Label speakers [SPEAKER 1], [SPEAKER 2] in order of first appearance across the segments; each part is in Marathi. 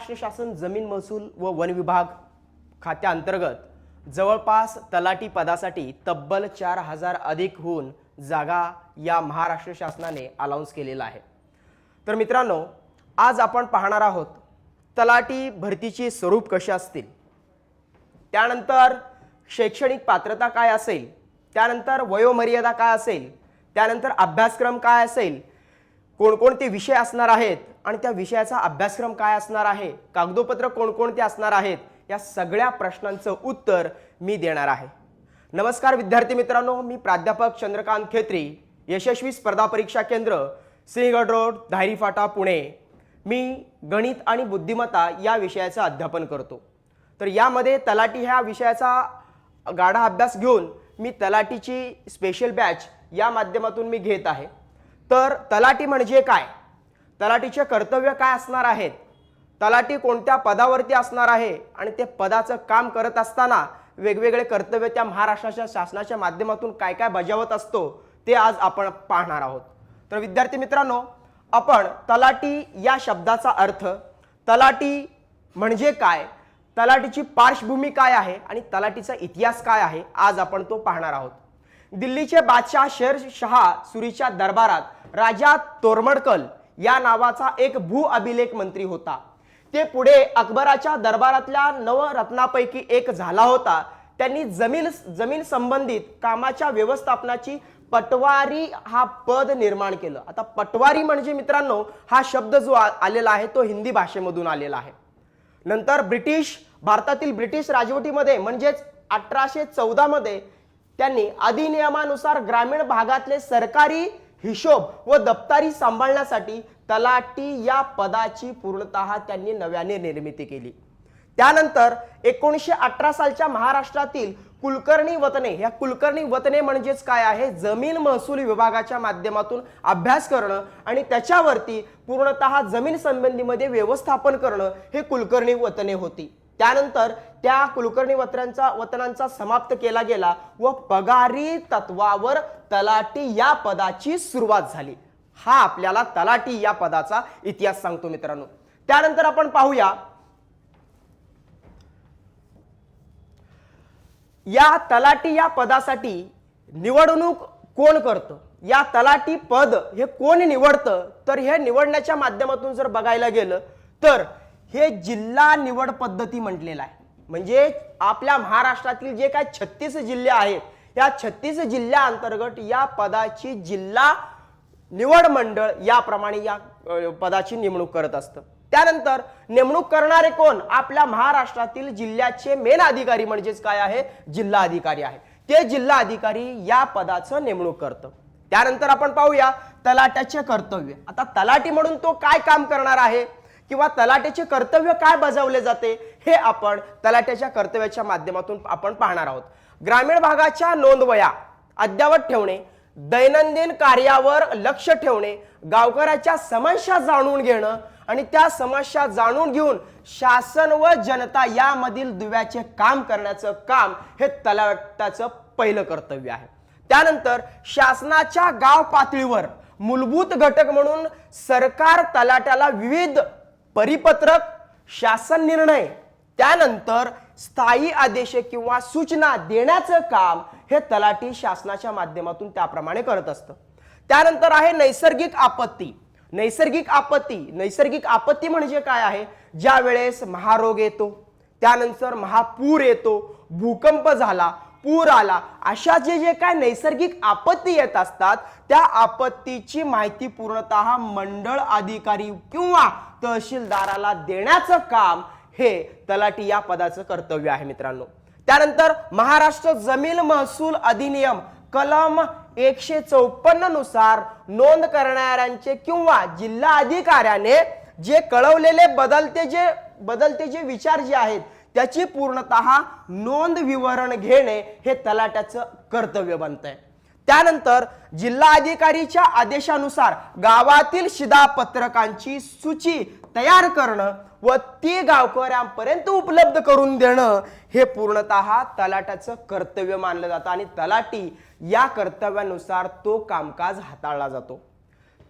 [SPEAKER 1] महाराष्ट्र शासन जमीन महसूल व वन विभाग खात्याअंतर्गत जवळपास तलाठी पदासाठी तब्बल 4000 अधिकहून जागा या महाराष्ट्र शासनाने अलाउन्स केलेला आहे। तर मित्रांनो, आज आपण पाहणार आहोत तलाठी भरतीचे स्वरूप कसे असतील, त्यानंतर शैक्षणिक पात्रता काय असेल, त्यानंतर वयोमर्यादा काय असेल, त्यानंतर अभ्यासक्रम काय असेल, कोणकोणते विषय असणार आहेत आणि त्या विषयाचा अभ्यासक्रम काय असणार आहे, कागदोपत्र कोणकोणते असणार आहेत, या सगळ्या प्रश्नांचं उत्तर मी देणार आहे। नमस्कार विद्यार्थी मित्रांनो, मी प्राध्यापक चंद्रकांत खेत्री, यशस्वी स्पर्धा परीक्षा केंद्र, सिंहगड रोड, धायरी फाटा, पुणे। मी गणित आणि बुद्धिमत्ता या विषयाचं अध्यापन करतो। तर यामध्ये तलाठी ह्या विषयाचा गाढा अभ्यास घेऊन मी तलाठीची स्पेशल बॅच या माध्यमातून मी घेत आहे। तर तलाठी म्हणजे काय, तलाठीचे कर्तव्य काय असणार आहेत, तलाठी कोणत्या पदावरती असणार आहे आणि ते पदाचं काम करत असताना वेगवेगळे कर्तव्य त्या महाराष्ट्राच्या शासनाच्या माध्यमातून काय काय बजावत असतो ते आज आपण पाहणार आहोत। तर विद्यार्थी मित्रांनो, आपण तलाठी या शब्दाचा अर्थ, तलाठी म्हणजे काय, तलाठीची पार्श्वभूमी काय आहे आणि तलाठीचा इतिहास काय आहे, आज आपण तो पाहणार आहोत। दिल्लीचे बादशाह शेर शाह सुरीच्या दरबारात राजा तोरमडकल या नावाचा एक भू अभिलेख मंत्री होता। ते पुढे अकबराच्या दरबारातल्या नवरत्नापैकी एक झाला होता। त्यांनी जमीन संबंधित कामाच्या व्यवस्थापनाची पटवारी हा पद निर्माण केलं। आता पटवारी म्हणजे मित्रांनो, हा शब्द जो आलेला आहे तो हिंदी भाषेमधून आलेला आहे। नंतर भारतातील ब्रिटिश राजवटीमध्ये म्हणजेच 1814 मध्ये त्यांनी अधिनियमानुसार ग्रामीण भागातले सरकारी हिशोब व दप्तरी सांभाळण्यासाठी तलाठी या पदाची पूर्णतः त्यांनी नव्याने निर्मिती केली। त्यानंतर 1918 सालच्या महाराष्ट्रातील कुलकर्णी वतने, या कुलकर्णी वतने म्हणजेच काय आहे, जमीन महसूल विभागाच्या माध्यमातून अभ्यास करणं आणि त्याच्यावरती पूर्णतः जमीन संबंधीमध्ये व्यवस्थापन करणं हे कुलकर्णी वतने होती। त्यानंतर त्या कुलकर्णी वतनांचा समाप्त केला गेला व पगारी तत्वावर तलाठी या पदाची सुरुवात झाली। हा आपल्याला तलाठी या पदाचा इतिहास सांगतो मित्रांनो। त्यानंतर आपण पाहूया या तलाठी या पदासाठी निवडणूक कोण करतं, या तलाठी पद हे कोण निवडतं, तर हे निवडण्याच्या माध्यमातून जर बघायला गेलं तर हे जिल्हा निवड पद्धती म्हटलेलं आहे। म्हणजे आपल्या महाराष्ट्रातील जे काय 36 जिल्हे आहेत, या 36 जिल्ह्यांतर्गत या पदाची जिल्हा निवड मंडळ याप्रमाणे या पदाची नेमणूक करत असतं। त्यानंतर नेमणूक करणारे कोण, आपल्या महाराष्ट्रातील जिल्ह्याचे मेन अधिकारी म्हणजेच काय आहे, जिल्हा अधिकारी आहे। ते जिल्हा अधिकारी या पदाचं नेमणूक करतं। त्यानंतर आपण पाहूया तलाट्याचे कर्तव्य। आता तलाठी म्हणून तो काय काम करणार आहे किंवा तलाट्याचे कर्तव्य काय बजावले जाते हे आपण तलाट्याच्या कर्तव्याच्या माध्यमातून आपण पाहणार आहोत। ग्रामीण भागाच्या नोंदवह्या अद्ययावत ठेवणे, दैनंदिन कार्यावर लक्ष ठेवणे, गावकऱ्याच्या समस्या जाणून घेणं आणि त्या समस्या जाणून घेऊन शासन व जनता यामधील दुव्याचे काम करण्याचं काम हे तलाट्याचं पहिलं कर्तव्य आहे। त्यानंतर शासनाच्या गाव पातळीवर मूलभूत घटक म्हणून सरकार तलाट्याला विविध परिपत्रक, शासन निर्णय, त्यानंतर स्थायी आदेश किंवा सूचना देण्याचं काम हे तलाठी शासनाच्या माध्यमातून त्याप्रमाणे करत असतं। त्यानंतर आहे नैसर्गिक आपत्ती। नैसर्गिक आपत्ती म्हणजे काय आहे, ज्या वेळेस महारोग येतो, त्यानंतर महापूर येतो, भूकंप झाला, पूर आला, अशा जे काय नैसर्गिक आपत्ती येत असतात त्या आपत्तीची माहिती पूर्णतः मंडळ अधिकारी किंवा तहसीलदाराला देण्याचं काम हे तलाठी या पदाचं कर्तव्य आहे मित्रांनो। त्यानंतर महाराष्ट्र जमीन महसूल अधिनियम कलम 154 नुसार नोंद करणाऱ्यांचे किंवा जिल्हा अधिकाऱ्याने जे कळवलेले बदलते जे विचार जे आहेत त्याची पूर्णतः नोंद विवरण घेणे हे तलाट्याचं कर्तव्य बनतंय। त्यानंतर जिल्हा अधिकारीच्या आदेशानुसार गावातील शिधापत्रकांची सूची तयार करणं व ती गावकऱ्यांपर्यंत उपलब्ध करून देणं हे पूर्णतः तलाट्याचं कर्तव्य मानलं जातं आणि तलाठी या कर्तव्यानुसार तो कामकाज हाताळला जातो।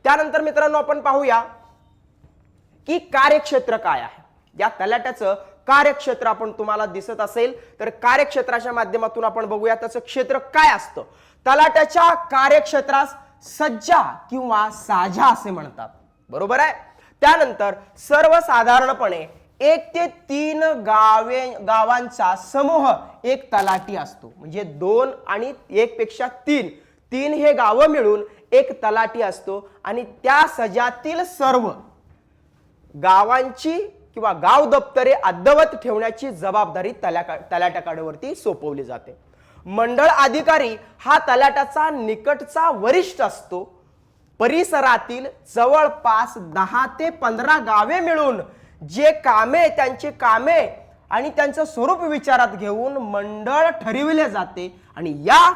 [SPEAKER 1] त्यानंतर मित्रांनो आपण पाहूया की कार्यक्षेत्र काय आहे। या तलाट्याचं कार्यक्षेत्र आपण तुम्हाला दिसत असेल तर कार्यक्षेत्राच्या माध्यमातून आपण बघूया त्याचं क्षेत्र काय असतं. तलाट्याच्या कार्यक्षेत्रास सज्जा किंवा साझा असे म्हणतात, बरोबर आहे. त्यानंतर सर्वसाधारणपणे 1 ते 3 गावांचा समूह एक तलाठी असतो. म्हणजे 2 आणि 1 पेक्षा 3 हे गावं मिळून एक तलाठी असतो आणि त्या सजातील सर्व गावांची किंवा गाव दप्तरे अद्ययावत ठेवण्याची जबाबदारी तलाट्याकडे सोपवली जाते. मंडळ अधिकारी हा तलाट्याचा निकटचा वरिष्ठ असतो. परिसरातील जवळपास 10 ते 15 गावे मिळून जे कामे त्यांचे कामे आणि त्यांचं स्वरूप विचारात घेऊन मंडळ ठरविले जाते आणि या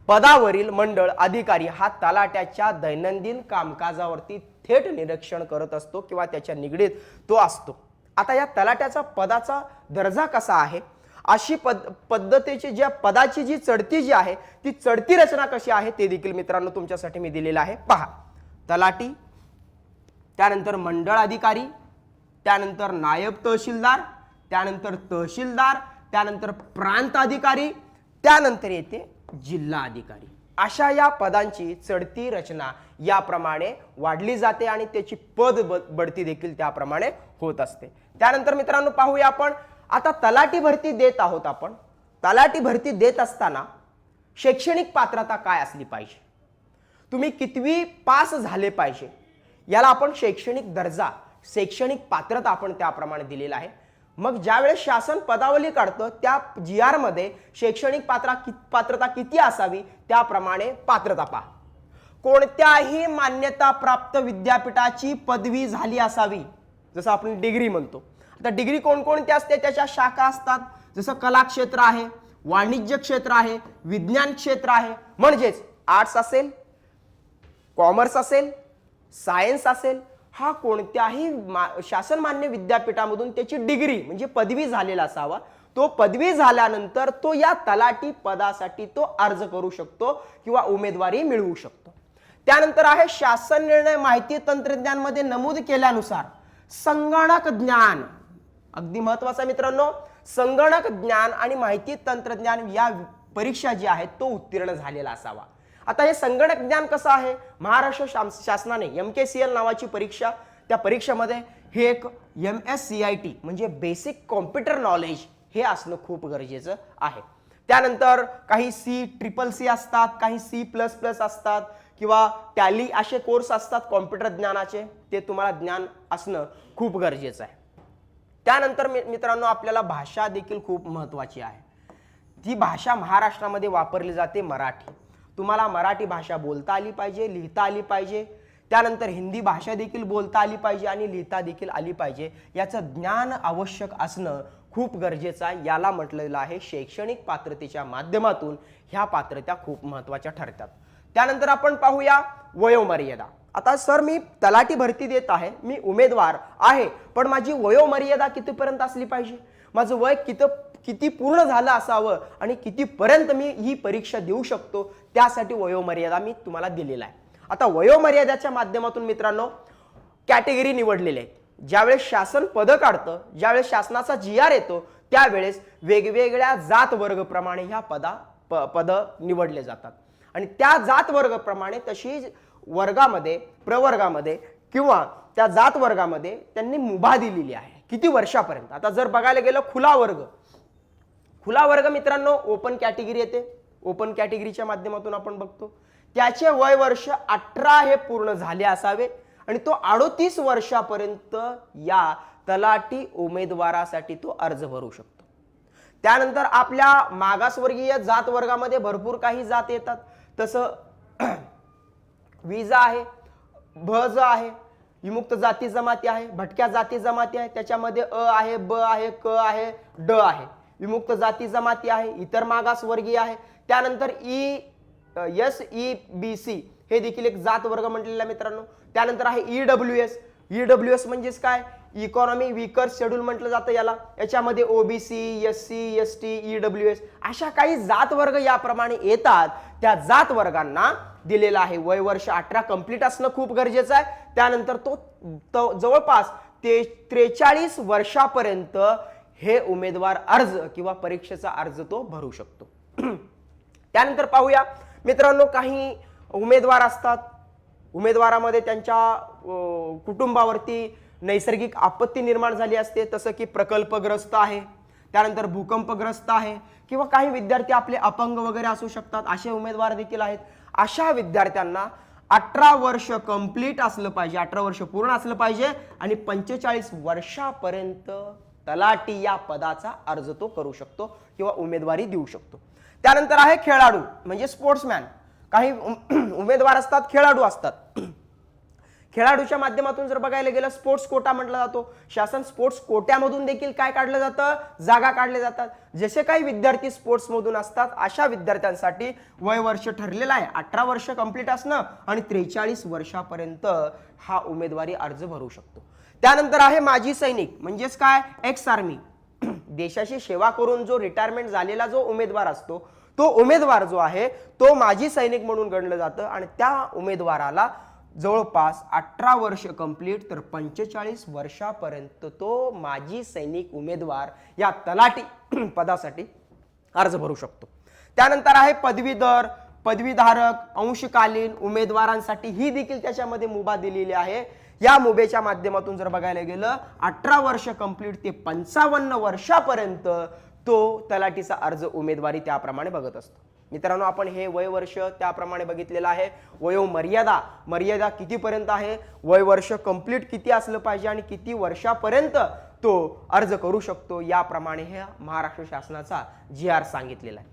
[SPEAKER 1] पदावरील मंडळ अधिकारी हा तलाट्याच्या दैनंदिन कामकाजावरती थेट निरीक्षण करत असतो किंवा त्याच्या निगडीत तो असतो. आता या तलाट्याचा पदाचा दर्जा कसा आहे, अशी पद्धतीची ज्या पदाची जी चढती जी आहे ती चढती रचना कशी आहे ते देखील मित्रांनो तुमच्यासाठी मी दिलेलं आहे. पहा, तलाठी, त्यानंतर मंडळ अधिकारी, त्यानंतर नायब तहसीलदार, त्यानंतर तहसीलदार, त्यानंतर प्रांत अधिकारी, त्यानंतर येते जिल्हा अधिकारी. अशा या पदांची चढती रचना याप्रमाणे वाढली जाते आणि त्याची पद बढती देखील त्याप्रमाणे होत असते. त्यानंतर मित्रांनो पाहूया आपण आता तलाठी भरती देत आहोत. आपण तलाठी भरती देत असताना शैक्षणिक पात्रता काय असली पाहिजे, तुम्ही कितवी पास झाले पाहिजे, याला आपण शैक्षणिक दर्जा शैक्षणिक पात्रता आपण त्याप्रमाणे दिलेला आहे. मग ज्यावेळेस शासन पदावली काढतं त्या GR मध्ये शैक्षणिक पात्रता किती असावी त्याप्रमाणे पात्रता पहा. कोणत्याही मान्यता प्राप्त विद्यापीठाची पदवी झाली असावी, जसं आपण डिग्री म्हणतो. आता डिग्री कोणकोणती असते, त्याच्या शाखा असतात, जसं कला क्षेत्र आहे, वाणिज्य क्षेत्र आहे, विज्ञान क्षेत्र आहे. म्हणजेच आर्ट्स असेल, कॉमर्स असेल, सायन्स असेल, हा कोणत्याही शासन मान्य विद्यापीठामधून त्याची डिग्री म्हणजे पदवी झालेला असावा. तो पदवी झाल्यानंतर तो या तलाठी पदासाठी तो अर्ज करू शकतो किंवा उमेदवारी मिळवू शकतो. त्यानंतर आहे शासन निर्णय माहिती तंत्रज्ञान मध्ये नमूद केल्यानुसार संगणक ज्ञान, अगदी महत्वाचा मित्रांनो, संगणक ज्ञान आणि माहिती तंत्रज्ञान या परीक्षा जी आहेत तो उत्तीर्ण झालेला असावा. आता हे संगणक ज्ञान कसं आहे, महाराष्ट्र शासनाने MKCL नावाची परीक्षा, त्या परीक्षेमध्ये हे एक MSCIT म्हणजे बेसिक कॉम्प्युटर नॉलेज हे असणं खूप गरजेचं आहे. त्यानंतर काही CCCC असतात, काही C++ असतात किंवा टॅली असे कोर्स असतात कॉम्प्युटर ज्ञानाचे, ते तुम्हाला ज्ञान असणं खूप गरजेचं आहे. त्यानंतर मित्रांनो आपल्याला भाषा देखील खूप महत्त्वाची आहे. ती भाषा महाराष्ट्रामध्ये वापरली जाते मराठी. तुम्हाला मराठी भाषा बोलता आली पाहिजे, लिहिता आली पाहिजे. त्यानंतर हिंदी भाषा देखील बोलता आली पाहिजे आणि लिहिता देखील आली पाहिजे. याचं ज्ञान आवश्यक असणं खूप गरजेचं आहे. याला म्हटलेलं आहे शैक्षणिक पात्रतेच्या माध्यमातून ह्या पात्रता खूप महत्त्वाच्या ठरतात. त्यानंतर आपण पाहूया वयोमर्यादा. आता सर मी तलाठी भरती देत आहे, मी उमेदवार आहे, पण माझी वयोमर्यादा कितीपर्यंत असली पाहिजे, माझं वय किती पूर्ण झालं असावं आणि कितीपर्यंत मी ही परीक्षा देऊ शकतो, त्यासाठी वयोमर्यादा मी तुम्हाला दिलेला आहे. आता वयोमर्यादेच्या माध्यमातून मित्रांनो कॅटेगरी निवडलेले आहेत. ज्यावेळेस शासन पद काढतं, ज्यावेळेस शासनाचा GR येतो, त्यावेळेस वेगवेगळ्या जात वर्ग प्रमाणे ह्या पद निवडले जातात आणि त्या जात वर्ग प्रमाणे तशी वर्गामध्ये प्रवर्गामध्ये किंवा त्या जात वर्गामध्ये त्यांनी मुभा दिलेली आहे किती वर्षापर्यंत. आता जर बघायला गेलं खुला वर्ग मित्रांनो ओपन कॅटेगरी येते. ओपन कॅटेगरीच्या माध्यमातून आपण बघतो त्याचे वय वर्ष 18 हे पूर्ण झाले असावे आणि तो 38 वर्षापर्यंत या तलाठी उमेदवारासाठी तो अर्ज भरू शकतो. त्यानंतर आपल्या मागासवर्गीय जात वर्गामध्ये भरपूर काही जात येतात, तसं विजा आहे, भज आहे, विमुक्त जाती जमाती आहे, भटक्या जाती जमाती आहे, त्याच्यामध्ये आहे, ब आहे, क आहे, ड आहे. विमुक्त जाती जमाती आहे, इतर मागासवर्गीय आहे. त्यानंतर SEBC हे देखील एक जात वर्ग म्हटलेला मित्रांनो. त्यानंतर आहे EWS म्हणजेच काय, इकॉनॉमी वीकर शेड्यूल म्हटलं जातं याला. याच्यामध्ये OBC, SC, ST, EWS अशा काही जात वर्ग याप्रमाणे येतात. त्या जात वर्गांना दिलेला आहे वय वर्ष 18 कंप्लीट असणं खूप गरजेचं आहे. त्यानंतर तो जवळपास 43 वर्षापर्यंत हे उमेदवार अर्ज किंवा परीक्षेचा अर्ज तो भरू शकतो. त्यानंतर पाहूया मित्रांनो, काही उमेदवार असतात, उमेदवारामध्ये त्यांच्या कुटुंबावरती नैसर्गिक आपत्ती निर्माण झाली असते, तसं की प्रकल्पग्रस्त आहे, त्यानंतर भूकंपग्रस्त आहे, किंवा काही विद्यार्थी आपले अपंग वगैरे असू शकतात, असे उमेदवार देखील आहेत. अशा विद्यार्थ्यांना 18 वर्ष कंप्लीट असलं पाहिजे, 18 वर्ष पूर्ण असलं पाहिजे आणि 45 वर्षापर्यंत तलाठी या पदाचा अर्ज तो करू शकतो किंवा उमेदवारी देऊ शकतो. त्यानंतर आहे खेळाडू म्हणजे स्पोर्ट्समॅन. काही उमेदवार असतात, खेळाडू असतात. खेळाडूच्या माध्यमातून जर बघायला गेलं, स्पोर्ट्स कोटा म्हटला जातो. शासन स्पोर्ट्स कोट्यामधून देखील काय काढलं जातं, जागा काढल्या जातात. जसे काही विद्यार्थी स्पोर्ट्स मधून असतात अशा विद्यार्थ्यांसाठी वय वर्ष ठरलेलं आहे, 18 वर्ष कंप्लीट असणं आणि 43 वर्षापर्यंत हा उमेदवारी अर्ज भरू शकतो. त्यानंतर आहे माजी सैनिक म्हणजेच काय, एक्स आर्मी. देशाची सेवा करून जो रिटायरमेंट झालेला जो उमेदवार असतो, तो उमेदवार जो आहे तो माजी सैनिक म्हणून गणलं जातं आणि त्या उमेदवाराला जवळपास 18 वर्ष कंप्लीट तर 45 वर्षापर्यंत तो माजी सैनिक उमेदवार या तलाठी पदासाठी अर्ज भरू शकतो. त्यानंतर आहे पदवीधर, पदवीधारक, अंशकालीन उमेदवारांसाठी ही देखील त्याच्यामध्ये मुभा दिलेली आहे. या मुभेच्या माध्यमातून जर बघायला गेलं, 18 वर्ष कंप्लीट ते 55 वर्षापर्यंत तो तलाठीचा अर्ज उमेदवारी त्याप्रमाणे बघत असतो. मित्रांनो, आपण हे वय वर्ष त्याप्रमाणे बघितलेलं आहे. मर्यादा कितीपर्यंत आहे, वय वर्ष कंप्लीट किती असलं पाहिजे आणि किती वर्षापर्यंत तो अर्ज करू शकतो, याप्रमाणे हे महाराष्ट्र शासनाचा GR सांगितलेला आहे.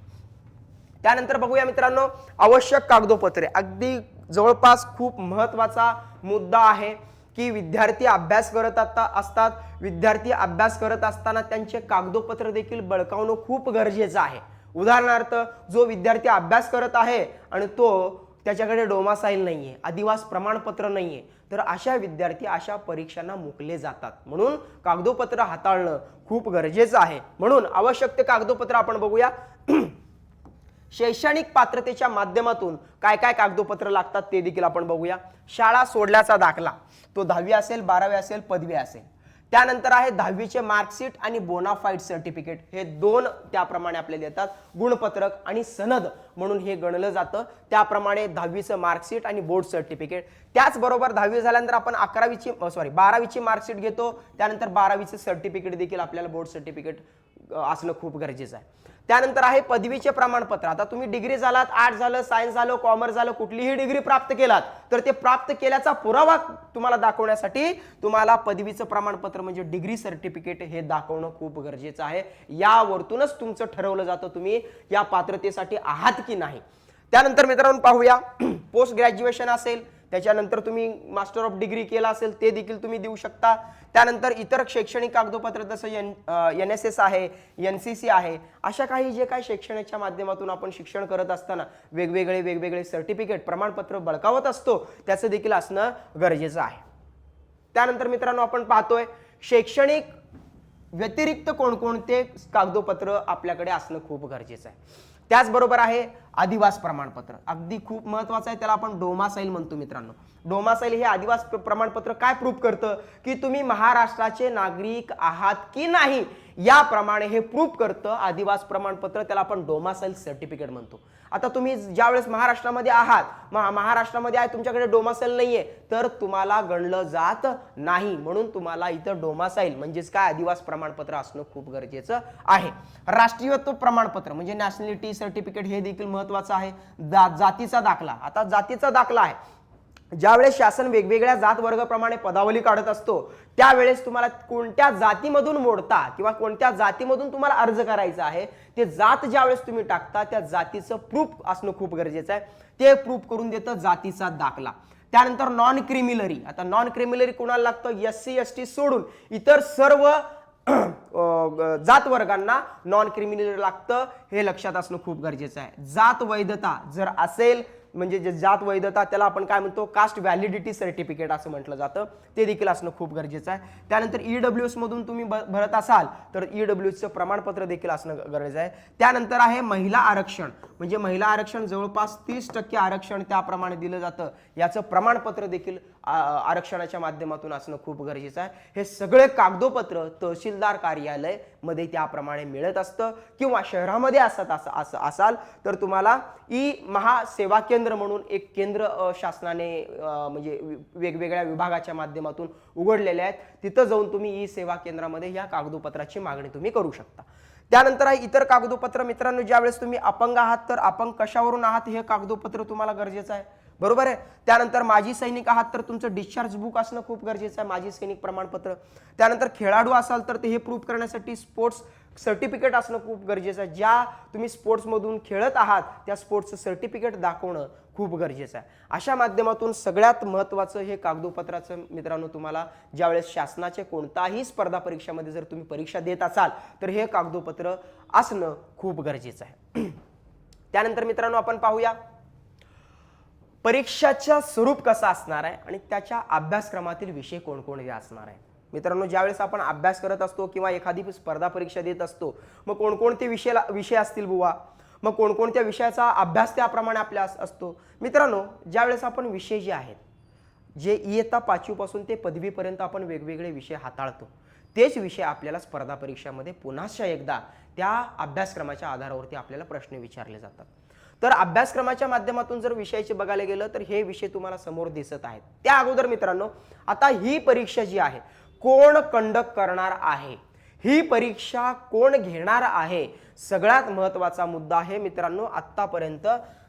[SPEAKER 1] त्यानंतर बघूया मित्रांनो, आवश्यक कागदोपत्रे. अगदी जवळपास खूप महत्वाचा मुद्दा आहे की विद्यार्थी अभ्यास करत असतात. विद्यार्थी अभ्यास करत असताना त्यांचे कागदोपत्र देखील बळकावणं खूप गरजेचं आहे. उदाहरणार्थ, जो विद्यार्थी अभ्यास करत आहे आणि तो त्याच्याकडे डोमासाईल नाहीये, अधिवास प्रमाणपत्र नाहीये, तर अशा विद्यार्थी अशा परीक्षांना मुकले जातात. म्हणून कागदोपत्र हाताळणं खूप गरजेचं आहे. म्हणून आवश्यक ते कागदोपत्र आपण बघूया. शैक्षणिक पात्रतेच्या माध्यमातून काय काय कागदोपत्र लागतात ते देखील आपण बघूया. शाळा सोडल्याचा दाखला, तो 10वी असेल, 12वी असेल, पदवी असेल. त्यानंतर आहे 10वीचे मार्कशीट आणि बोनाफाईड सर्टिफिकेट, हे दोन त्याप्रमाणे आपल्याला येतात. गुणपत्रक आणि सनद म्हणून हे गणलं जातं. त्याप्रमाणे 10वीचं मार्कशीट आणि बोर्ड सर्टिफिकेट. त्याचबरोबर 10वी झाल्यानंतर आपण 12वीची मार्कशीट घेतो. त्यानंतर 12वीचं सर्टिफिकेट देखील आपल्याला बोर्ड सर्टिफिकेट असणं खूप गरजेचं आहे. त्यानंतर आहे पदवीचे प्रमाणपत्र. आता तुम्ही डिग्री झालात, आर्ट्स झालं, सायन्स झालं, कॉमर्स झालं, कुठलीही डिग्री प्राप्त केलात तर ते प्राप्त केल्याचा पुरावा तुम्हाला दाखवण्यासाठी तुम्हाला पदवीचं प्रमाणपत्र म्हणजे डिग्री सर्टिफिकेट हे दाखवणं खूप गरजेचं आहे. यावरतूनच तुमचं ठरवलं जातं तुम्ही या पात्रतेसाठी आहात की नाही. त्यानंतर मित्रांनो पाहूया, पोस्ट ग्रॅज्युएशन असेल, त्याच्यानंतर तुम्ही मास्टर ऑफ डिग्री केला असेल ते देखील तुम्ही देऊ शकता. त्यानंतर इतर शैक्षणिक कागदोपत्र जसं NSS आहे, NCC आहे, अशा काही जे काही शैक्षणाच्या माध्यमातून आपण शिक्षण करत असताना वेगवेगळे सर्टिफिकेट प्रमाणपत्र बळकावत असतो, त्याचं देखील असणं गरजेचं आहे. त्यानंतर मित्रांनो आपण पाहतोय शैक्षणिक व्यतिरिक्त कोणकोणते कागदोपत्र आपल्याकडे असणं खूप गरजेचं आहे. त्याचबरोबर आहे अधिवास प्रमाणपत्र, अगदी खूप महत्वाचं आहे. त्याला आपण डोमासाईल म्हणतो मित्रांनो. डोमासाईल हे अधिवास प्रमाणपत्र काय प्रूव्ह करतं की तुम्ही महाराष्ट्राचे नागरिक आहात की नाही, याप्रमाणे हे प्रूव्ह करतं अधिवास प्रमाणपत्र. त्याला आपण डोमासाईल सर्टिफिकेट म्हणतो. आता तुम्ही ज्यावेळेस महाराष्ट्रामध्ये आहात, महाराष्ट्रामध्ये आहे, तुमच्याकडे डोमासाईल नाहीये, तर तुम्हाला गणलं जात नाही. म्हणून तुम्हाला इथं डोमासाईल म्हणजेच काय अधिवास प्रमाणपत्र असणं खूप गरजेचं आहे. राष्ट्रीयत्व प्रमाणपत्र म्हणजे नॅशनॅलिटी सर्टिफिकेट हे देखील महत्वाचं आहे. जातीचा दाखला. आता जातीचा दाखला आहे, ज्यावेळेस शासन वेगवेगळ्या जात वर्गाप्रमाणे पदावली काढत असतो, त्यावेळेस तुम्हाला कोणत्या जातीमधून मोडता किंवा कोणत्या जातीमधून तुम्हाला अर्ज करायचा आहे, ते जात ज्यावेळेस तुम्ही टाकता त्या जातीचं प्रूफ असणं खूप गरजेचं आहे. ते प्रूफ करून देतं जातीचा दाखला. त्यानंतर नॉन क्रिमिलरी. आता नॉन क्रिमिलरी कोणाला लागतं, SC ST सोडून इतर सर्व जात वर्गांना नॉन क्रिमिनल लागतं, हे लक्षात असणं खूप गरजेचं आहे. जात वैधता जर असेल म्हणजे जे जात वैधता त्याला आपण काय म्हणतो, कास्ट व्हॅलिडिटी सर्टिफिकेट असं म्हटलं जातं, ते देखील असणं खूप गरजेचं आहे. त्यानंतर EWS मधून तुम्ही भरत असाल तर EWSचं प्रमाणपत्र देखील असणं गरजेचं आहे. त्यानंतर आहे महिला आरक्षण, म्हणजे महिला आरक्षण जवळपास 30% आरक्षण त्याप्रमाणे दिलं जातं, याचं प्रमाणपत्र देखील आरक्षणाच्या माध्यमातून असणं खूप गरजेचं आहे. हे सगळे कागदोपत्र तहसीलदार कार्यालय मध्ये त्याप्रमाणे मिळत असतं, किंवा शहरामध्ये असाल तर तुम्हाला ई महासेवा केंद्र म्हणून एक केंद्र शासनाने म्हणजे वेगवेगळ्या विभागाच्या माध्यमातून उघडलेले आहेत. तिथं जाऊन तुम्ही ई सेवा केंद्रामध्ये या कागदोपत्राची मागणी तुम्ही करू शकता. त्यानंतर आहे इतर कागदोपत्र. मित्रांनो, ज्यावेळेस तुम्ही अपंग आहात तर अपंग कशावरून आहात हे कागदोपत्र तुम्हाला गरजेचं आहे, बरोबर आहे. त्यानंतर माजी सैनिक आहात तर तुमचं डिस्चार्ज बुक असणं खूप गरजेचं आहे, माजी सैनिक प्रमाणपत्र. त्यानंतर खेळाडू असाल तर ते हे प्रूफ करण्यासाठी स्पोर्ट्स सर्टिफिकेट असणं खूप गरजेचं आहे. ज्या तुम्ही स्पोर्ट्समधून खेळत आहात त्या स्पोर्ट्सचं सर्टिफिकेट दाखवणं खूप गरजेचं आहे. अशा माध्यमातून सगळ्यात महत्त्वाचं हे कागदोपत्राचं मित्रांनो, तुम्हाला ज्यावेळेस शासनाचे कोणताही स्पर्धा परीक्षामध्ये जर तुम्ही परीक्षा देत असाल तर हे कागदोपत्र असणं खूप गरजेचं आहे. त्यानंतर मित्रांनो आपण पाहूया परीक्षाचं स्वरूप कसं असणार आहे आणि त्याच्या अभ्यासक्रमातील विषय कोणकोणते असणार आहे. मित्रांनो, ज्यावेळेस आपण अभ्यास करत असतो किंवा एखादी स्पर्धा परीक्षा देत असतो, मग कोणकोणते विषय असतील बुवा, मग कोणकोणत्या विषयाचा अभ्यास त्याप्रमाणे आपल्या असतो. मित्रांनो, ज्यावेळेस आपण विषय जे आहेत, जे इयत्ता 5वी पासून ते पदवीपर्यंत आपण वेगवेगळे विषय हाताळतो, तेच विषय आपल्याला स्पर्धा परीक्षामध्ये पुन्हा एकदा त्या अभ्यासक्रमाच्या आधारावरती आपल्याला प्रश्न विचारले जातात. तर अभ्यासक्रमाच्या माध्यमातून जर विषयाचे बघायला गेलं तर हे विषय तुम्हाला समोर दिसत आहेत. त्या अगोदर मित्रांनो, आता ही परीक्षा जी आहे कोण कंडक्ट करणार आहे, ही परीक्षा कोण घेणार आहे, सगळ्यात महत्त्वाचा मुद्दा आहे मित्रांनो. आत्तापर्यंत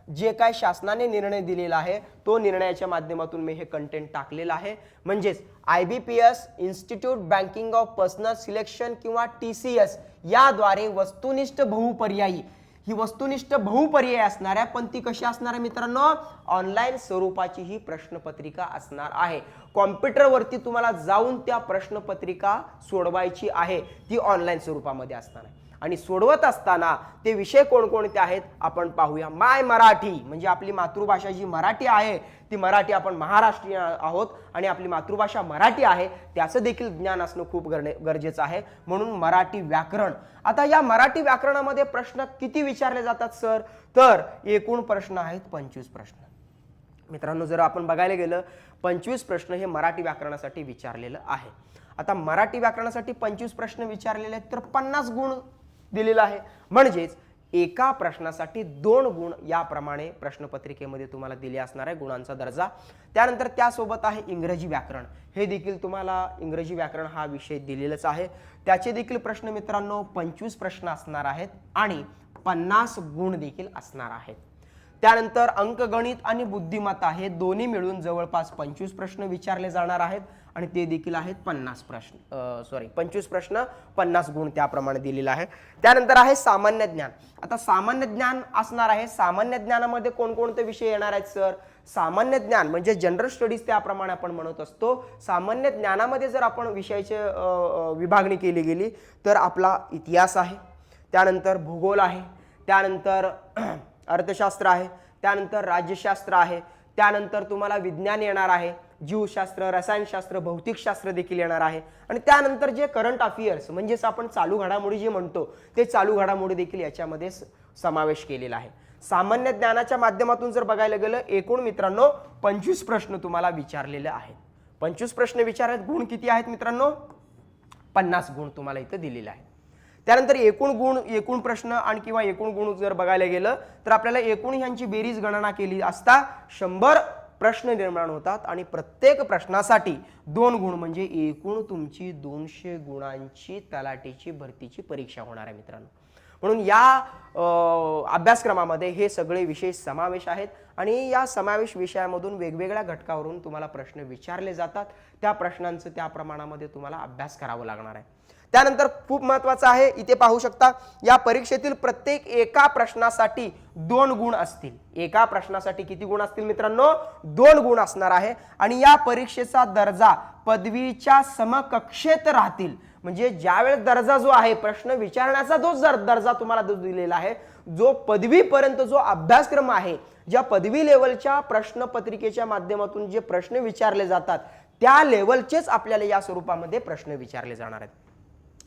[SPEAKER 1] जे काय शासनाने निर्णय दिलेला आहे तो निर्णयाच्या माध्यमातून मी हे कंटेंट टाकलेलं आहे. म्हणजेच IBPS institute banking of personal selection किंवा TCS याद्वारे वस्तुनिष्ठ बहुपर्यायी, ही वस्तुनिष्ठ बहुपर्याय असणार आहे. पण ती कशी असणार आहे मित्रांनो, ऑनलाईन स्वरूपाची ही प्रश्नपत्रिका असणार आहे. कॉम्प्युटरवरती तुम्हाला जाऊन त्या प्रश्नपत्रिका सोडवायची आहे, ती ऑनलाईन स्वरूपामध्ये असणार आहे. आणि सोडवत असताना ते विषय कोणकोणते आहेत आपण पाहूया. माय मराठी म्हणजे आपली मातृभाषा जी मराठी आहे, ती मराठी आपण महाराष्ट्रीयन आहोत आणि आपली मातृभाषा मराठी आहे, त्याचं देखील ज्ञान असणं खूप गरजेचं आहे. म्हणून मराठी व्याकरण. आता या मराठी व्याकरणामध्ये प्रश्न किती विचारले जातात सर, तर एकूण प्रश्न आहेत 25 प्रश्न. मित्रांनो, जर आपण बघायला गेलं 25 प्रश्न हे मराठी व्याकरणासाठी विचारलेलं आहे. आता मराठी व्याकरणासाठी 25 प्रश्न विचारलेले आहेत तर 50 गुण दिलेला आहे. म्हणजेच एका प्रश्नासाठी 2 गुण याप्रमाणे प्रश्नपत्रिकेमध्ये तुम्हाला दिले असणार आहे, गुणांचा दर्जा. त्यानंतर त्यासोबत आहे इंग्रजी व्याकरण. हे देखील तुम्हाला इंग्रजी व्याकरण हा विषय दिलेलाच आहे. त्याचे देखील प्रश्न मित्रांनो 25 प्रश्न असणार आहेत आणि 50 गुण देखील असणार आहेत. त्यानंतर अंकगणित आणि बुद्धिमत्ता हे दोन्ही मिळून जवळपास 25 प्रश्न विचारले जाणार आहेत आणि ते देखील आहेत 25 प्रश्न 50 गुण त्याप्रमाणे दिलेला आहे. त्यानंतर आहे सामान्य ज्ञान. आता सामान्य ज्ञान असणार आहे. सामान्य ज्ञानामध्ये कोणकोणते विषय येणार आहेत सर, सामान्य ज्ञान म्हणजे जनरल स्टडीज त्याप्रमाणे आपण म्हणत असतो. सामान्य ज्ञानामध्ये जर आपण विषयाची विभागणी केली गेली तर आपला इतिहास आहे, त्यानंतर भूगोल आहे, त्यानंतर अर्थशास्त्र आहे, त्यानंतर राज्यशास्त्र आहे, त्यानंतर तुम्हाला विज्ञान येणार आहे, जीवशास्त्र, रसायनशास्त्र, भौतिकशास्त्र देखील येणार आहे आणि त्यानंतर जे करंट अफेअर्स म्हणजेच आपण चालू घडामोडी जे म्हणतो ते चालू घडामोडी देखील याच्यामध्ये समावेश केलेला आहे. सामान्य ज्ञानाच्या माध्यमातून जर बघायला गेलं एकूण मित्रांनो 25 प्रश्न तुम्हाला विचारलेले आहेत. 25 प्रश्न विचारलेत, गुण किती आहेत मित्रांनो, 50 गुण तुम्हाला इथं दिलेले आहेत. त्यानंतर एकूण प्रश्न आणि किंवा एकूण गुण जर बघायला गेलं तर आपल्याला एकूण ह्यांची बेरीज गणना केली असता 100 प्रश्न निर्माण होतात आणि प्रत्येक प्रश्नासाठी 2 गुण म्हणजे एकूण तुमची 200 गुणांची तलाठीची भरतीची परीक्षा होणार आहे मित्रांनो. म्हणून या अभ्यासक्रमामध्ये हे सगळे विषय समावेश आहेत आणि या समावेश विषयामधून वेगवेगळ्या घटकावरून तुम्हाला प्रश्न विचारले जातात. त्या प्रश्नांचं त्या प्रमाणामध्ये तुम्हाला अभ्यास करावा लागणार आहे. त्यानंतर खूप महत्त्वाचं आहे, इथे पाहू शकता या परीक्षेतील प्रत्येक एका प्रश्नासाठी 2 गुण असतील. एका प्रश्नासाठी किती गुण असतील मित्रांनो, 2 गुण असणार आहे आणि या परीक्षेचा दर्जा पदवीच्या समकक्षेत राहतील. म्हणजे ज्यावेळेस दर्जा जो आहे प्रश्न विचारण्याचा तो दर्जा तुम्हाला दिलेला आहे, जो पदवीपर्यंत जो अभ्यासक्रम आहे, ज्या पदवी लेवलच्या प्रश्नपत्रिकेच्या माध्यमातून जे प्रश्न विचारले जातात त्या लेवलचेच आपल्याला या स्वरूपामध्ये प्रश्न विचारले जाणार आहेत.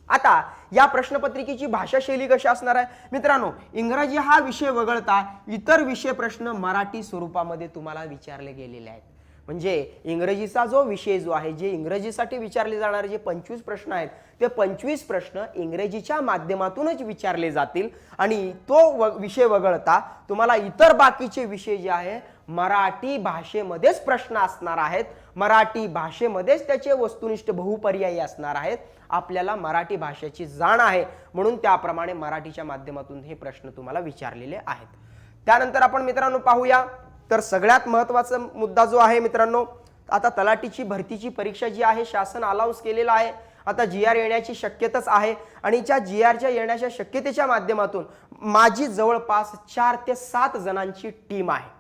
[SPEAKER 1] आता या प्रश्नपत्रिकेची भाषा शैली कशी असणार आहे मित्रांनो, इंग्रजी हा विषय वगळता इतर विषय प्रश्न मराठी स्वरूपामध्ये तुम्हाला विचारले गेलेले आहेत. म्हणजे इंग्रजीचा जो विषय जो आहे, जे इंग्रजीसाठी विचारले जाणारे जे 25 प्रश्न आहेत, ते 25 प्रश्न इंग्रजीच्या माध्यमातूनच विचारले जातील आणि तो विषय वगळता तुम्हाला इतर बाकीचे विषय जे आहे मराठी भाषेमध्येच प्रश्न असणार आहेत, मराठी भाषेमध्येच त्याचे वस्तुनिष्ठ बहुपर्यायी असणार आहेत. आपल्याला मराठी भाषेची जाण आहे म्हणून त्याप्रमाणे मराठीच्या माध्यमातून हे प्रश्न तुम्हाला विचारलेले आहेत. त्यानंतर आपण मित्रांनो पाहूया, तर सगळ्यात महत्त्वाचा मुद्दा जो आहे मित्रांनो, आता तलाठीची भरतीची परीक्षा जी आहे शासन अनाउन्स केलेला आहे. आता GR येण्याची शक्यताच आहे आणि त्या GRच्या येण्याच्या शक्यतेच्या माध्यमातून माझी जवळपास 4 ते 7 जणांची टीम आहे.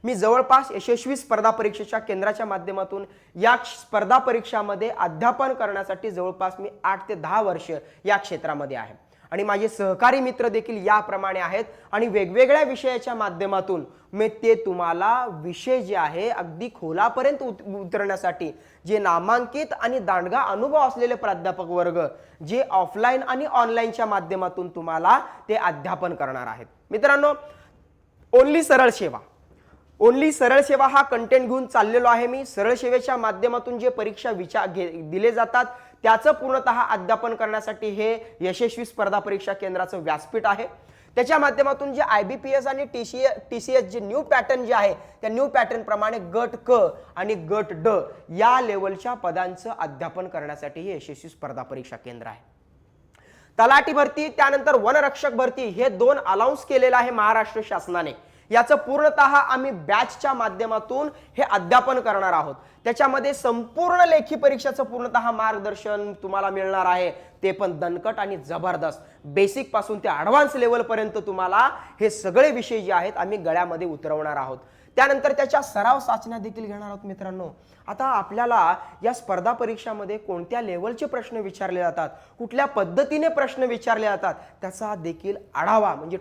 [SPEAKER 1] मी जवळपास यशस्वी स्पर्धा परीक्षेच्या केंद्राच्या माध्यमातून या स्पर्धा परीक्षामध्ये अध्यापन करण्यासाठी जवळपास मी 8 ते 10 वर्ष या क्षेत्रामध्ये आहे आणि माझे सहकारी मित्र देखील याप्रमाणे आहेत आणि वेगवेगळ्या विषयाच्या माध्यमातून मी ते तुम्हाला विषय जे आहे अगदी खोलापर्यंत उतरण्यासाठी जे नामांकित आणि दांडगा अनुभव असलेले प्राध्यापक वर्ग जे ऑफलाईन आणि ऑनलाईनच्या माध्यमातून तुम्हाला ते अध्यापन करणार आहेत. मित्रांनो, ओन्ली सरळ सेवा हा कंटेंट घेऊन चाललेलो आहे मी. सरळ सेवेच्या माध्यमातून जे परीक्षा दिले जातात त्याचं पूर्णतः अध्यापन करण्यासाठी हे यशस्वी स्पर्धा परीक्षा केंद्राचं व्यासपीठ आहे. त्याच्या माध्यमातून जे IBPS आणि TCS जे न्यू पॅटर्न जे आहे त्या न्यू पॅटर्न प्रमाणे गट क आणि गट ड या लेवलच्या पदांचं अध्यापन करण्यासाठी हे यशस्वी स्पर्धा परीक्षा केंद्र आहे. तलाठी भरती त्यानंतर वनरक्षक भरती हे 2 अनाउन्स केलेलं आहे महाराष्ट्र शासनाने. याचं पूर्णतः आम्ही बॅचच्या माध्यमातून हे अध्यापन करणार आहोत. त्याच्यामध्ये संपूर्ण लेखी परीक्षाचं पूर्णतः मार्गदर्शन तुम्हाला मिळणार आहे, ते पण दणकट आणि जबरदस्त. बेसिक पासून ते ॲडव्हान्स लेवल पर्यंत तुम्हाला हे सगळे विषय जे आहेत आम्ही गळ्यामध्ये उतरवणार आहोत. त्यानंतर त्याच्या सराव चाचण्या देखील घेणार आहोत. मित्रांनो, आता आपल्याला या स्पर्धा परीक्षामध्ये कोणत्या लेवलचे प्रश्न विचारले जातात, कुठल्या पद्धतीने प्रश्न विचारले जातात त्याचा देखील आढावा म्हणजे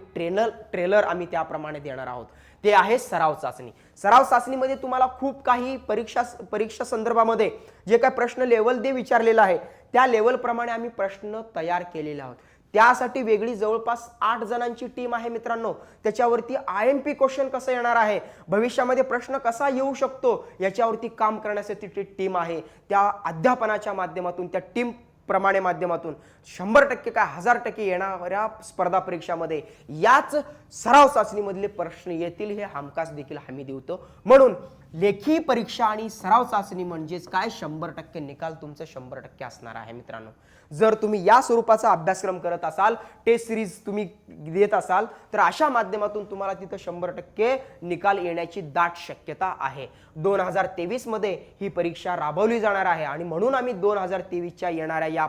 [SPEAKER 1] ट्रेलर आम्ही त्याप्रमाणे देणार आहोत. ते आहे सराव चाचणी. सराव चाचणीमध्ये तुम्हाला खूप काही परीक्षा संदर्भामध्ये जे काही प्रश्न लेवल दे विचारलेला आहे त्या लेवल प्रमाणे आम्ही प्रश्न तयार केलेले आहोत. त्यासाठी वेगळी जवळपास 8 जणांची टीम आहे मित्रांनो. त्याच्यावरती IMP क्वेश्चन कसं येणार आहे, भविष्यामध्ये प्रश्न कसा येऊ शकतो याच्यावरती काम करण्यासाठी ती टीम आहे. त्या अध्यापनाच्या माध्यमातून त्या टीम प्रमाणे माध्यमातून 100% काय 1000% येणाऱ्या स्पर्धा परीक्षामध्ये याच सराव चाचणीमधले प्रश्न येतील हे हमखास देखील हमी देतो. म्हणून लेखी परीक्षा आणि सराव चाचणी म्हणजेच काय 100% निकाल तुमचं 100% असणार आहे मित्रांनो. जर तुम्ही या स्वरूपाचा अभ्यासक्रम करत असाल, टेस्ट सिरीज तुम्ही देत असाल तर अशा माध्यमातून तुम्हाला तिथं 100% निकाल येण्याची दाट शक्यता आहे. 2023 मध्ये ही परीक्षा राबवली जाणार आहे आणि म्हणून आम्ही 2023च्या येणाऱ्या या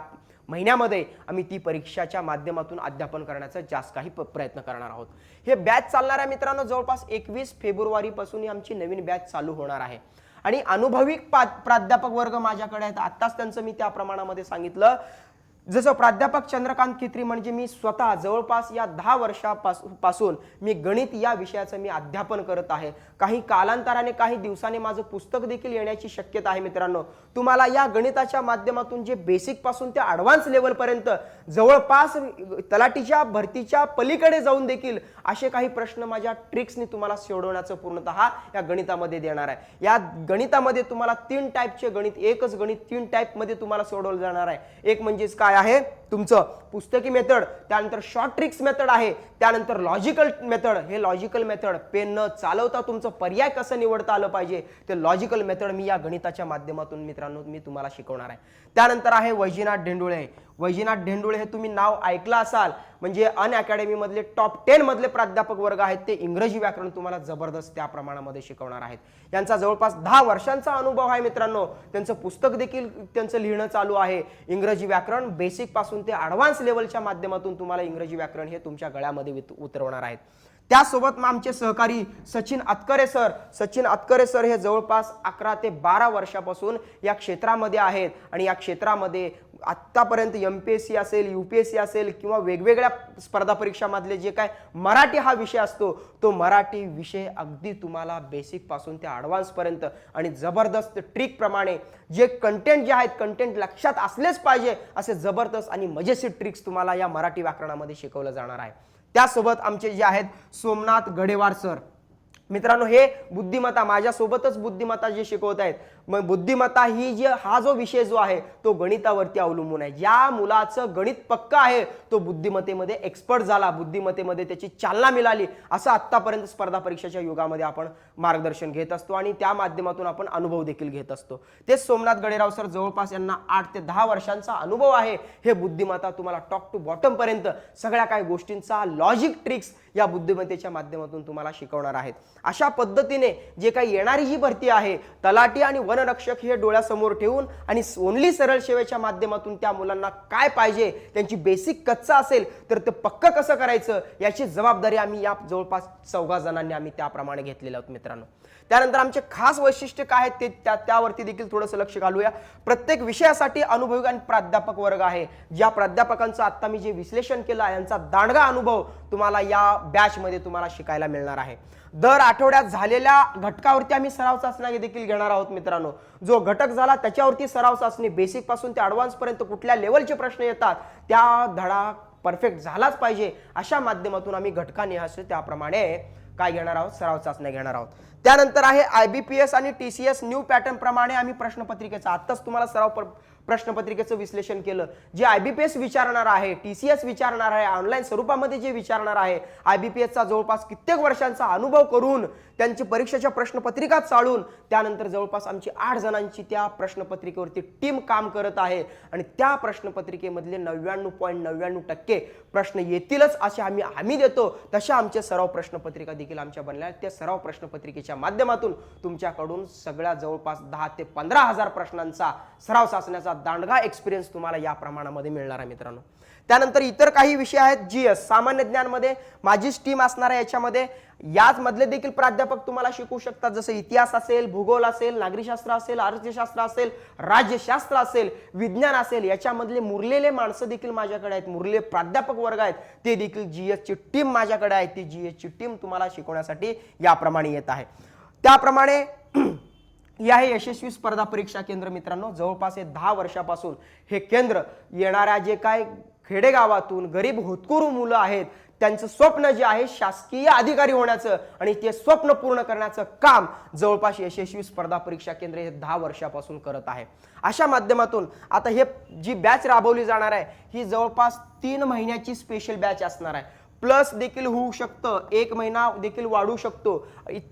[SPEAKER 1] महिन्यामध्ये आम्ही ती परीक्षाच्या माध्यमातून अध्यापन करण्याचा जास्त काही प्रयत्न करणार आहोत. हे बॅच चालणार आहे मित्रांनो. जवळपास 21 फेब्रुवारी पासून आमची नवीन बॅच चालू होणार आहे आणि अनुभवी प्राध्यापक वर्ग माझ्याकडे आहेत. आत्ताच त्यांचं मी त्या प्रमाणामध्ये सांगितलं. जसं प्राध्यापक चंद्रकांत खित्री म्हणजे मी स्वतः जवळपास या 10 वर्षापासून मी गणित या विषयाचं मी अध्यापन करत आहे. काही कालांतराने काही दिवसांनी माझं पुस्तक देखील येण्याची शक्यता आहे मित्रांनो. तुम्हाला या गणिताच्या माध्यमातून जे बेसिक पासून ते ॲडव्हान्स लेवल पर्यंत जवळपास तलाठीच्या भरतीच्या पलीकडे जाऊन देखील असे काही प्रश्न माझ्या ट्रिक्सनी तुम्हाला सोडवण्याचं पूर्णतः या गणितामध्ये देणार आहे. या गणितामध्ये तुम्हाला 3 टाईपचे गणित, एकच गणित 3 टाईपमध्ये तुम्हाला सोडवलं जाणार आहे. एक म्हणजेच काय आहे तुमचं पुस्तकी मेथड, त्यानंतर शॉर्ट ट्रिक्स मेथड आहे, त्यानंतर लॉजिकल मेथड. हे लॉजिकल मेथड पेन न चालवता तुमचं पर्याय कसं निवडता आलं पाहिजे ते लॉजिकल मेथड मी या गणिताच्या माध्यमातून मित्रांनो मी तुम्हाला शिकवणार आहे. त्यानंतर आहे वैजनाथ ढेंडुळे. वैजनाथ ढेंडुळे हे तुम्ही नाव ऐकलं असाल, म्हणजे अनअकॅडमी मधले टॉप 10 मधले प्राध्यापक वर्ग आहेत. ते इंग्रजी व्याकरण तुम्हाला जबरदस्त त्या प्रमाणामध्ये शिकवणार आहेत. यांचा जवळपास 10 वर्षांचा अनुभव आहे मित्रांनो. त्यांचं पुस्तक देखील त्यांचं लिहिणं चालू आहे. इंग्रजी व्याकरण बेसिक पासून ते ॲडव्हान्स लेवलच्या माध्यमातून तुम्हाला इंग्रजी व्याकरण हे तुमच्या गळ्यामध्ये उतरवणार आहेत. त्यासोबत आमचे सहकारी सचिन अतकरे सर हे जवळपास 11 ते 12 वर्षापासून या क्षेत्रामध्ये आहेत आणि या क्षेत्रामध्ये आतापर्यंत MPSC असेल, UPSC असेल किंवा वेगवेगळ्या स्पर्धा परीक्षामधले जे काय मराठी हा विषय असतो तो मराठी विषय अगदी तुम्हाला बेसिक पासून ते ॲडव्हान्स पर्यंत आणि जबरदस्त ट्रिक प्रमाणे जे कंटेंट जे आहेत कंटेंट लक्षात असलेच पाहिजे असे जबरदस्त आणि मजेशीर ट्रिक्स तुम्हाला या मराठी व्याकरणामध्ये शिकवलं जाणार आहे. त्यासोबत आमचे जे आहेत सोमनाथ गडेवार सर, मित्रांनो, हे बुद्धिमत्ता माझ्यासोबतच बुद्धिमत्ता जे शिकवत आहेत, मग बुद्धिमत्ता ही जी हा जो विषय जो आहे तो गणितावरती अवलंबून आहे. ज्या मुलाचं गणित पक्का आहे तो बुद्धिमत्तेमध्ये एक्सपर्ट झाला, बुद्धिमत्तेमध्ये त्याची चालना मिळाली, असं आत्तापर्यंत स्पर्धा परीक्षेच्या युगामध्ये आपण मार्गदर्शन घेत असतो आणि त्या माध्यमातून आपण अनुभव देखील घेत असतो. तेच सोमनाथ गडेराव सर, जवळपास यांना 8 ते 10 वर्षांचा अनुभव आहे. हे बुद्धिमत्ता तुम्हाला टॉप टू बॉटम पर्यंत सगळ्या काही गोष्टींचा लॉजिक ट्रिक्स या बुद्धिमत्तेच्या माध्यमातून तुम्हाला शिकवणार आहेत. अशा पद्धतीने जे काही येणारी जी भरती आहे, तलाठी आणि वनरक्षक हे डोळ्यासमोर ठेवून आणि ओन्ली सरळ सेवेच्या माध्यमातून त्या मुलांना काय पाहिजे, त्यांची बेसिक कच्चा असेल तर ते पक्क कसं करायचं याची जबाबदारी आम्ही या जवळपास 14 जणांनी आम्ही त्याप्रमाणे घेतलेले आहोत मित्रांनो. त्यानंतर आमचे खास वैशिष्ट्य काय आहेत ते त्यावरती देखील थोडंसं लक्ष घालूया. प्रत्येक विषयासाठी अनुभवी आणि प्राध्यापक वर्ग आहे. ज्या प्राध्यापकांचं आता मी जे विश्लेषण केलं यांचा दांडगा अनुभव तुम्हाला या बॅचमध्ये तुम्हाला शिकायला मिळणार आहे. दर आठवड्यात झालेल्या घटकावरती आम्ही सराव चाचण्या देखील घेणार आहोत मित्रांनो. जो घटक झाला त्याच्यावरती सराव चाचणी, बेसिक पासून ते ॲडव्हान्स पर्यंत कुठल्या लेवलचे प्रश्न येतात त्या धडा परफेक्ट झालाच पाहिजे अशा माध्यमातून आम्ही घटकानिहाय त्याप्रमाणे काय घेणार आहोत, सराव चाचण्या घेणार आहोत. त्यानंतर आहे IBPS आणि TCS न्यू पॅटर्न प्रमाणे आम्ही प्रश्नपत्रिकेचा आत्ताच तुम्हाला सराव प्रश्नपत्रिकेचं विश्लेषण केलं. जे IBPS विचारणार आहे, TCS विचारणार आहे, ऑनलाईन स्वरूपामध्ये जे विचारणार आहे, IBPSचा जवळपास कित्येक वर्षांचा अनुभव करून त्यांची परीक्षेच्या प्रश्नपत्रिका चाळून त्यानंतर जवळपास आमची 8 जणांची त्या प्रश्नपत्रिकेवरती टीम काम करत आहे आणि त्या प्रश्नपत्रिकेमधले 99.99% प्रश्न येतीलच असे आम्ही देतो. तशा आमचे सराव प्रश्नपत्रिका देखील आमच्या बनल्या. त्या सराव प्रश्नपत्रिकेच्या माध्यमातून तुमच्याकडून सगळ्या जवळपास 10 ते 15 हजार प्रश्नांचा सराव चाचण्याचा दांडगा एक्सपिरियन्स तुम्हाला या प्रमाणामध्ये मिळणार आहे मित्रांनो. त्यानंतर इतर काही विषय आहेत. GS सामान्य ज्ञानमध्ये माझीच टीम असणार आहे. याच्यामध्ये याच मधले देखील प्राध्यापक तुम्हाला शिकवू शकतात, जसं इतिहास असेल, भूगोल असेल, नागरिकशास्त्र असेल, अर्थशास्त्र असेल, राज्यशास्त्र असेल, विज्ञान असेल, याच्यामधले मुरलेले माणसं देखील माझ्याकडे आहेत, मुरलेले प्राध्यापक वर्ग आहेत, ते देखील GS ची टीम माझ्याकडे आहे. ती GS ची टीम तुम्हाला शिकवण्यासाठी याप्रमाणे येत आहे. त्याप्रमाणे हे आहे यशस्वी स्पर्धा परीक्षा केंद्र मित्रांनो. जवळपास 10 वर्षापासून हे केंद्र येणाऱ्या जे काय खेडेगावातून गरीब होतकरू मुलं आहेत त्यांचं स्वप्न जे आहे शासकीय अधिकारी होण्याचं आणि ते स्वप्न पूर्ण करण्याचं काम जवळपास यशस्वी स्पर्धा परीक्षा केंद्र हे 10 वर्षापासून करत आहे. अशा माध्यमातून आता हे जी बॅच राबवली जाणार आहे ही जवळपास 3 महिन्याची स्पेशल बॅच असणार आहे. प्लस देखील होऊ शकतं, 1 महिना देखील वाढू शकतो.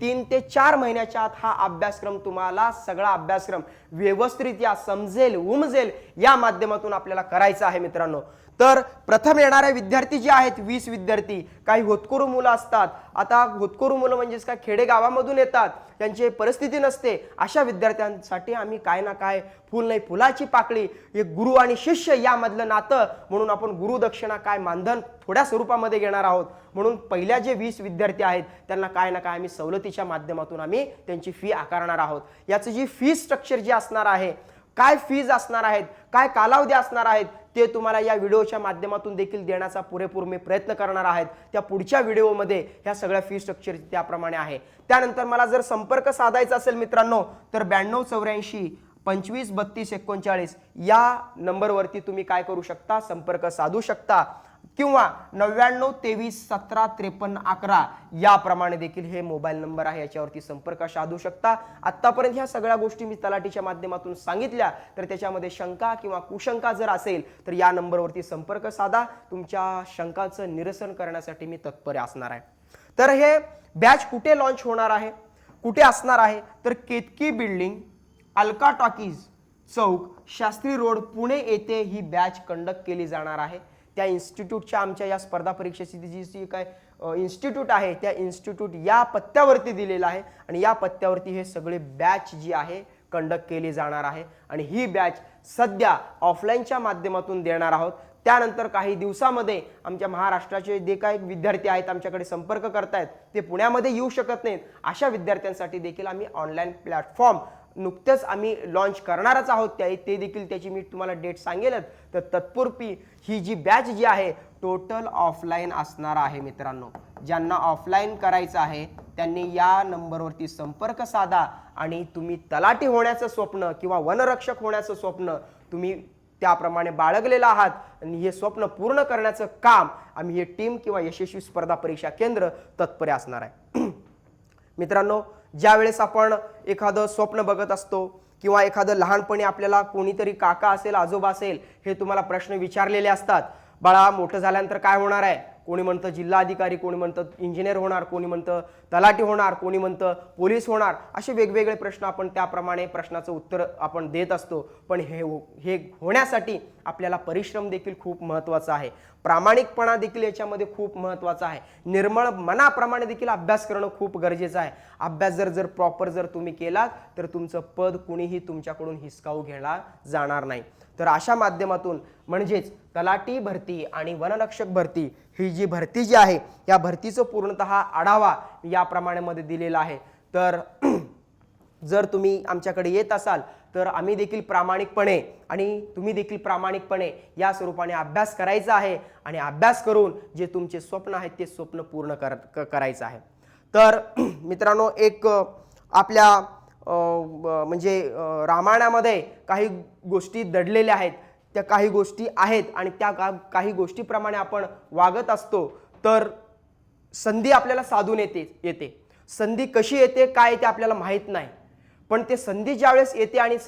[SPEAKER 1] 3 ते 4 महिन्याच्या आत हा अभ्यासक्रम तुम्हाला सगळा अभ्यासक्रम व्यवस्थित या समजेल उमजेल या माध्यमातून आपल्याला करायचं आहे मित्रांनो. तर प्रथम येणारे विद्यार्थी जे आहेत 20 विद्यार्थी, काही होतकरू मुलं असतात. आता होतकरू मुलं म्हणजेच काय खेडेगावामधून येतात, त्यांची परिस्थिती नसते, अशा विद्यार्थ्यांसाठी आम्ही काय ना काय फुल नाही फुलाची पाकळी, एक गुरु आणि शिष्य यामधलं नातं म्हणून आपण गुरुदक्षिणा काय मानधन थोड्या स्वरूपामध्ये घेणार आहोत. म्हणून पहिल्या जे 20 विद्यार्थी आहेत त्यांना काय ना काय आम्ही सवलतीच्या माध्यमातून आम्ही त्यांची फी आकारणार आहोत. याचं जी फी स्ट्रक्चर जे असणार आहे, काय फीज असणार आहेत, काय कालावधी असणार आहेत ते तुम्हाला या व्हिडिओच्या माध्यमातून देखील देण्याचा पुरेपूर मी प्रयत्न करणार आहे. त्या पुढच्या व्हिडिओमध्ये ह्या सगळ्या फी स्ट्रक्चर त्याप्रमाणे आहे. त्यानंतर मला जर संपर्क साधायचा असेल मित्रांनो तर 9284 25 32 39 या नंबरवरती तुम्ही काय करू शकता, संपर्क साधू शकता किंवा 99 23 17 53 11 याप्रमाणे देखील हे मोबाईल नंबर आहे, याच्यावरती संपर्क साधू शकता. आतापर्यंत ह्या सगळ्या गोष्टी मी तलाठीच्या माध्यमातून सांगितल्या, तर त्याच्यामध्ये शंका किंवा कुशंका जर असेल तर या नंबरवरती संपर्क साधा. तुमच्या शंकाचं निरसन करण्यासाठी मी तत्पर असणार आहे. तर हे बॅच कुठे लॉन्च होणार आहे, कुठे असणार आहे तर केतकी बिल्डिंग, अलका टॉकीज चौक, शास्त्री रोड, पुणे येथे ही बॅच कंडक्ट केली जाणार आहे. त्या इन्स्टिट्यूटच्या आमच्या या स्पर्धा परीक्षेची जी काय इन्स्टिट्यूट आहे त्या इन्स्टिट्यूट या पत्त्यावरती दिलेला आहे आणि या पत्त्यावरती हे सगळे बॅच जी आहे कंडक्ट केली जाणार आहे. आणि ही बॅच सध्या ऑफलाईनच्या माध्यमातून देणार आहोत. त्यानंतर काही दिवसामध्ये आमच्या महाराष्ट्राचे जे काही विद्यार्थी आहेत आमच्याकडे संपर्क करतायत ते पुण्यामध्ये येऊ शकत नाहीत, अशा विद्यार्थ्यांसाठी देखील आम्ही ऑनलाईन प्लॅटफॉर्म नुकतेच आम्ही लॉन्च करणारच आहोत. ते देखील त्याची मी तुम्हाला डेट सांगेलच. तर तत्पूर्वी ही जी बॅच जी आहे टोटल ऑफलाईन असणार आहे मित्रांनो. ज्यांना ऑफलाईन करायचं आहे त्यांनी या नंबरवरती संपर्क साधा आणि तुम्ही तलाठी होण्याचं स्वप्न किंवा वनरक्षक होण्याचं स्वप्न तुम्ही त्याप्रमाणे बाळगलेलं आहात आणि हे स्वप्न पूर्ण करण्याचं काम आम्ही हे टीम किंवा यशस्वी स्पर्धा परीक्षा केंद्र तत्पर असणार आहे. मित्रांनो, ज्या वेळेस आपण एखादं स्वप्न बघत असतो किंवा एखादं लहानपणी आपल्याला कोणीतरी काका असेल, आजोबा असेल, हे तुम्हाला प्रश्न विचारलेले असतात, बाळा मोठं झाल्यानंतर काय होणार आहे? कोणी म्हणतं जिल्हाधिकारी, कोणी म्हणतं इंजिनियर होणार, कोणी म्हणतं तलाठी होणार, कोणी म्हणतं पोलीस होणार. असे वेगवेगळे प्रश्न आपण त्याप्रमाणे प्रश्नाचं उत्तर आपण देत असतो. पण हे होण्यासाठी आपल्याला परिश्रम देखील खूप महत्त्वाचा आहे, प्रामाणिकपणा देखील याच्यामध्ये खूप महत्त्वाचा आहे, निर्मळ मनाप्रमाणे देखील अभ्यास करणं खूप गरजेचं आहे. अभ्यास जर प्रॉपर तुम्ही केलात तर तुमचं पद कुणीही तुमच्याकडून हिसकावू घेणार जाणार नाही. तर अशा माध्यमातून म्हणजेच तलाठी भरती आणि वनरक्षक भरती ही जी भरती जी आहे या भरतीचं पूर्णतः आढावा याप्रमाणे मध्ये दिलेला आहे. तर जर तुम्ही आमच्याकडे येत असाल तर आम्ही देखील प्रामाणिकपणे आणि तुम्ही देखील प्रामाणिकपणे या स्वरूपाने अभ्यास करायचा आहे आणि अभ्यास करून जे तुमचे स्वप्न आहेत ते स्वप्न पूर्ण करायचं आहे. तर मित्रांनो, एक आपल्या म्हणजे रामायणामध्ये काही गोष्टी दडलेल्या आहेत, त्या काही गोष्टी आहेत आणि त्या काही गोष्टीप्रमाणे आपण वागत असतो तर संधी आपल्याला साधून येते. संधी कशी येते, काय येते आपल्याला माहीत नाही, पण ते संधी ज्यावेळेस येते आणि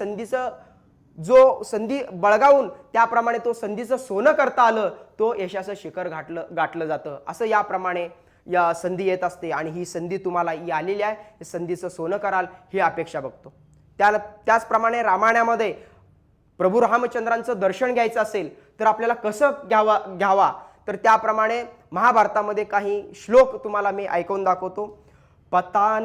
[SPEAKER 1] संधी बळगावून त्याप्रमाणे तो संधीचं सोनं करता आलं, तो यशाचं शिखर गाठलं जातं. असं याप्रमाणे या संधी येत असते आणि ही संधी तुम्हाला आलेली आहे, संधीचं सोनं कराल ही अपेक्षा बघतो. त्याचप्रमाणे रामायणामध्ये प्रभू रामचंद्रांचं दर्शन घ्यायचं असेल तर आपल्याला कसं घ्यावा तर त्याप्रमाणे महाभारतामध्ये काही श्लोक तुम्हाला मी ऐकून दाखवतो. पता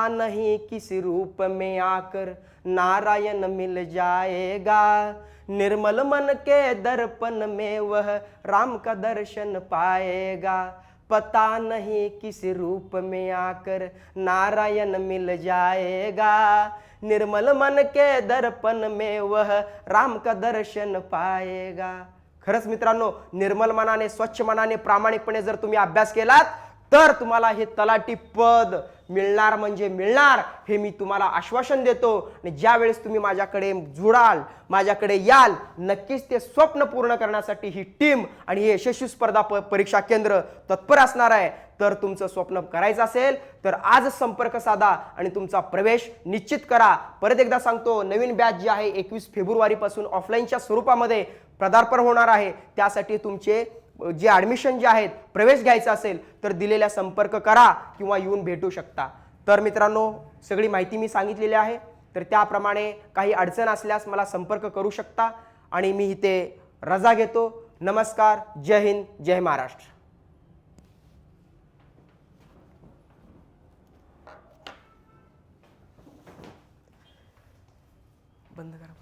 [SPEAKER 1] नहीं किस रूप में आकर नारायण मिल जाएगा, निर्मल मन के दर्पण में वह राम का दर्शन पाएगा. पता नहीं किस रूप में आकर नारायण मिल जाएगा, निर्मल मन के दर्पण में वह राम का दर्शन पाएगा. खरंच मित्रांनो, निर्मल मनाने, स्वच्छ मनाने, प्रामाणिकपणे जर तुम्ही अभ्यास केलात तर तुम्हाला हे तलाठी पद मिळणार म्हणजे मिळणार, हे मी तुम्हाला आश्वासन देतो. आणि ज्या वेळेस तुम्ही माझ्याकडे जुडाल, माझ्याकडे याल, नक्कीच ते स्वप्न पूर्ण करण्यासाठी ही टीम आणि हे यशस्वी स्पर्धा परीक्षा केंद्र तत्पर असणार आहे. तर तुमचं स्वप्न करायचं असेल तर आजच संपर्क साधा आणि तुमचा प्रवेश निश्चित करा. परत एकदा सांगतो, नवीन बॅच जी आहे 21 फेब्रुवारीपासून ऑफलाईनच्या स्वरूपामध्ये पदार्पण होणार आहे. त्यासाठी तुमचे जे ॲडमिशन जे आहेत, प्रवेश घ्यायचा असेल तर दिलेल्या संपर्क करा किंवा येऊन भेटू शकता. तर मित्रांनो, सगळी माहिती मी सांगितलेली आहे, तर त्याप्रमाणे काही अडचण असल्यास मला संपर्क करू शकता आणि मी इथे रजा घेतो. नमस्कार, जय हिंद, जय महाराष्ट्र. बंद करा.